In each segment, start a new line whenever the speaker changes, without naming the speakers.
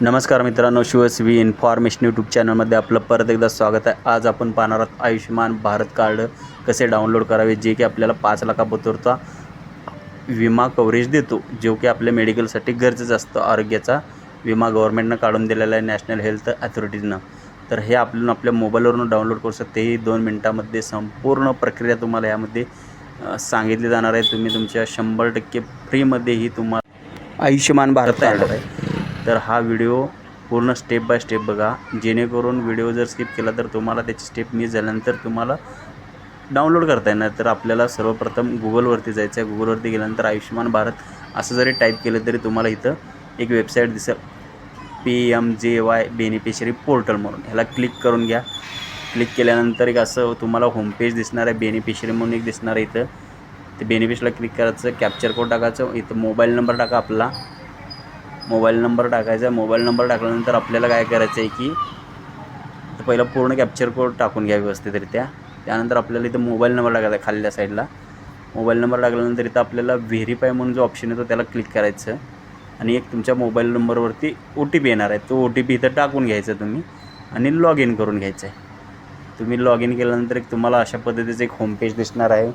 नमस्कार मित्रांनो, शिवस्वी information YouTube चॅनलमध्ये आपलं परत एकदा स्वागत आहे। आज आपण पाहणार आहोत आयुष्यमान भारत कार्ड कसे डाउनलोड करावे, जे की आपल्याला 5 लाखापर्यंतचा विमा कव्हरेज देतो, जो की आपल्या मेडिकलसाठी गरजेचं असतं। आरोग्याचा विमा गव्हर्नमेंटनं काढून दिलेला आहे, नॅशनल हेल्थ अथॉरिटीजनं। तर हे आपण आपल्या मोबाईलवरून डाउनलोड करू शकतो। ही 2 मिनिटांमध्ये संपूर्ण प्रक्रिया तुम्हाला यामध्ये सांगितली जाणार आहे। तुम्ही तुमच्या 100% फ्रीमध्ये ही तुम्हाला आयुष्यमान भारत कार्ड आहे। तर हा व्हिडिओ पूर्ण स्टेप बाय स्टेप बघा, जेणेकरून व्हिडिओ जर स्किप केला तर तुम्हाला त्याची स्टेप मिस झाल्यानंतर तुम्हाला डाउनलोड करता येणार। तर आपल्याला सर्वप्रथम गुगलवरती जायचं आहे। गुगलवरती गेल्यानंतर आयुष्यमान भारत असं जरी टाईप केलं तरी तुम्हाला इथं एक वेबसाईट दिसेल, PMJY बेनिफिशरी पोर्टल म्हणून। ह्याला क्लिक करून घ्या। क्लिक केल्यानंतर एक असं तुम्हाला होमपेज दिसणार आहे, बेनिफिशरी म्हणून एक दिसणार आहे। इथं ते बेनिफिशरीला क्लिक करायचं, कॅप्चर कोड टाकायचं, इथं मोबाईल नंबर टाका, आपला मोबाईल नंबर टाकायचा। मोबाईल नंबर टाकल्यानंतर आपल्याला काय करायचं आहे की पहिला पूर्ण कॅप्चर कोड टाकून घ्या व्यवस्थितरित्या। त्यानंतर आपल्याला इथं मोबाईल नंबर टाकायचा आहे खालच्या साईडला। मोबाईल नंबर टाकल्यानंतर इथं आपल्याला व्हेरीफाय म्हणून जो ऑप्शन येतो त्याला क्लिक करायचं आणि एक तुमच्या मोबाईल नंबरवरती OTP येणार आहे, तो OTP इथं टाकून घ्यायचा तुम्ही आणि लॉग इन करून घ्यायचं आहे। तुम्ही लॉग इन केल्यानंतर एक तुम्हाला अशा पद्धतीचं एक होमपेज दिसणार आहे,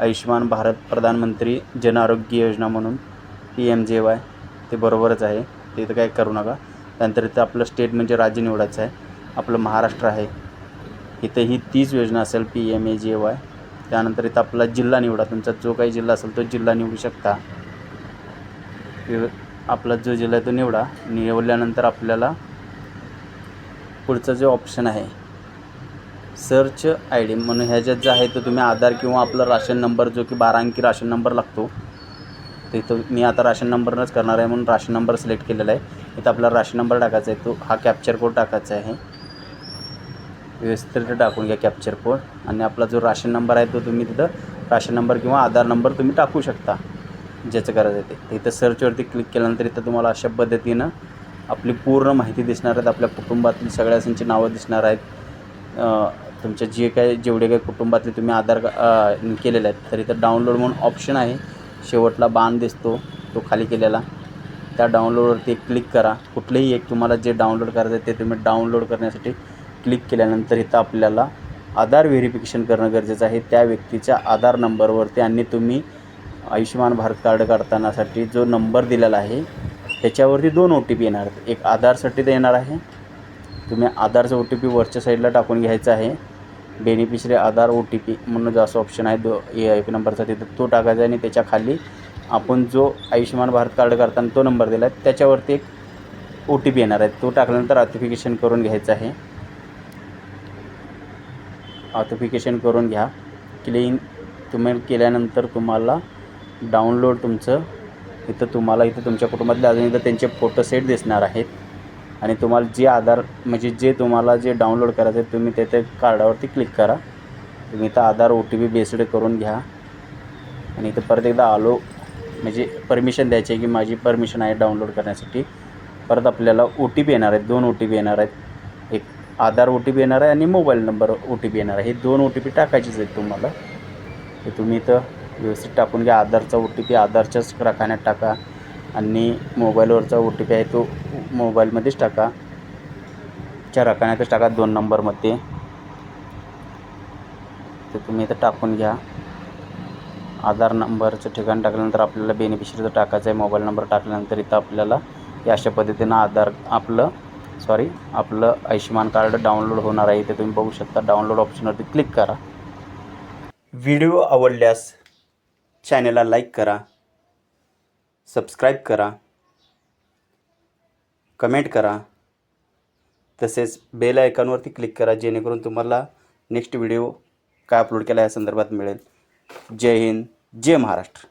आयुष्यमान भारत प्रधानमंत्री जन आरोग्य योजना म्हणून, PMJY। ते बरोबरच आहे, ते इथं काय करू नका। त्यानंतर इथं आपलं स्टेट म्हणजे राज्य निवडायचं आहे, आपलं महाराष्ट्र आहे। इथं ही तीच योजना असेल, PMJY। त्यानंतर इथं आपला जिल्हा निवडा, तुमचा जो काही जिल्हा असेल तो जिल्हा निवडू शकता। आपला जो जिल्हा आहे तो निवडा। निवडल्यानंतर आपल्याला पुढचा जो ऑप्शन आहे सर्च ID म्हणून, ह्याच्यात जे आहे तो तुम्ही आधार किंवा आपला राशन नंबर, जो की 12 अंकी राशन नंबर लागतो, तर इथं मी आता राशन नंबरनंच करणार आहे म्हणून राशन नंबर सिलेक्ट केलेला आहे। इथं आपला राशन नंबर टाकायचा आहे, तो हा कॅप्चर कोड टाकायचा आहे, व्यवस्थित टाकून घ्या कॅप्चर कोड। आणि आपला जो राशन नंबर आहे तो तुम्ही तिथं राशन नंबर किंवा आधार नंबर तुम्ही टाकू शकता, ज्याचं करायचं आहे ते। इथं सर्चवरती क्लिक केल्यानंतर इथं तुम्हाला अशा पद्धतीनं आपली पूर्ण माहिती दिसणार आहेत, आपल्या कुटुंबातील सगळ्यांची नावं दिसणार आहेत, तुमच्या जेवढे काही कुटुंबातले तुम्ही आधार केलेले आहेत। तर इथं डाउनलोड म्हणून ऑप्शन आहे, शेवटला बाण दिसतो तो खाली केलेला, त्या डाउनलोडवरती क्लिक करा। कुठलेही एक तुम्हाला जे डाउनलोड करायचं आहे ते तुम्ही डाउनलोड करण्यासाठी क्लिक केल्यानंतर इथं आपल्याला आधार व्हेरिफिकेशन करणं गरजेचं आहे, त्या व्यक्तीच्या आधार नंबरवरती। आणि तुम्ही आयुष्यमान भारत कार्ड काढतानासाठी जो नंबर दिलेला आहे त्याच्यावरती 2 OTP येणार आहेत, एक आधारसाठी देणार आहे, तुम्ही आधारचा OTP वरच्या साईडला टाकून घ्यायचा आहे। बेनिफिशरी आधार OTP म्हणून जो असं ऑप्शन आहे एक नंबरचा, तिथं तो टाकायचा आहे। आणि त्याच्या खाली आपण जो आयुष्यमान भारत कार्ड काढताना तो नंबर दिला आहे त्याच्यावरती एक OTP येणार आहे, तो टाकल्यानंतर ऑथेंटिकेशन करून घ्यायचं आहे। ऑथेंटिकेशन करून घ्या। क्लीन तुम्ही केल्यानंतर तुम्हाला डाउनलोड तुमचं इथं तुमच्या कुटुंबातले अजून इथं त्यांचे फोटो सेट दिसणार आहेत। आणि तुम्हाला जे आधार म्हणजे जे तुम्हाला जे डाउनलोड करायचं आहे तुम्ही ते कार्डावरती क्लिक करा। तुम्ही इथं आधार OTP बेस्ड करून घ्या आणि इथं परत एकदा आलो म्हणजे परमिशन द्यायची आहे की माझी परमिशन आहे डाउनलोड करण्यासाठी। परत आपल्याला OTP येणार आहेत, 2 OTP येणार आहेत, एक आधार OTP येणार आहे आणि मोबाईल नंबर OTP येणार आहे। हे 2 OTP टाकायचेच आहेत तुम्हाला, ते तुम्ही इथं व्यवस्थित टाकून घ्या। आधारचा OTP आधारच्याच रकान्यात टाका आणि मोबाईलवरचा OTP आहे तो मोबाईलमध्येच टाका, च्या रकान्यातच टाका, 2 नंबरमध्ये। ते तुम्ही इथं टाकून घ्या। आधार नंबरचं ठिकाण टाकल्यानंतर आपल्याला बेनिफिशरीचं टाकायचं आहे, मोबाईल नंबर टाकल्यानंतर इथं आपल्याला या अशा पद्धतीनं आपलं आयुष्यमान कार्ड डाउनलोड होणार आहे। इथे तुम्ही बघू शकता, डाउनलोड ऑप्शनवरती क्लिक करा। व्हिडिओ आवडल्यास चॅनलला लाईक करा, सबस्क्राईब करा, कमेंट करा, तसेच बेल आयकॉनवरती क्लिक करा, जेणेकरून तुम्हाला नेक्स्ट व्हिडिओ काय अपलोड केला या संदर्भात मिळेल। जय हिंद, जय महाराष्ट्र।